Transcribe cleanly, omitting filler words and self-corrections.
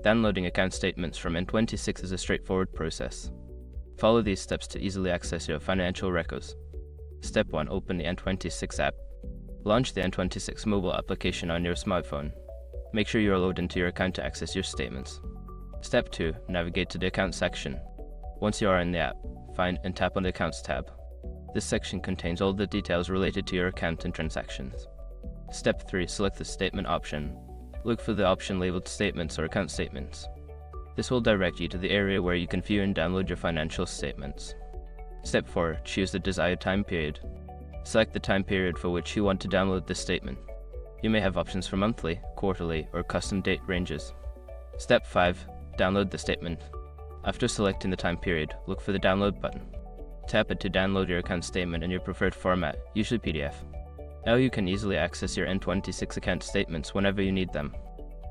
Downloading account statements from N26 is a straightforward process. Follow these steps to easily access your financial records. Step 1. Open the N26 app. Launch the N26 mobile application on your smartphone. Make sure you are logged into your account to access your statements. Step 2. Navigate to the Accounts section. Once you are in the app, find and tap on the Accounts tab. This section contains all the details related to your account and transactions. Step 3. Select the Statement option. Look for the option labeled Statements or Account Statements. This will direct you to the area where you can view and download your financial statements. Step 4. Choose the desired time period. Select the time period for which you want to download the statement. You may have options for monthly, quarterly, or custom date ranges. Step 5. Download the statement. After selecting the time period, look for the Download button. Tap it to download your account statement in your preferred format, usually PDF. Now you can easily access your N26 account statements whenever you need them.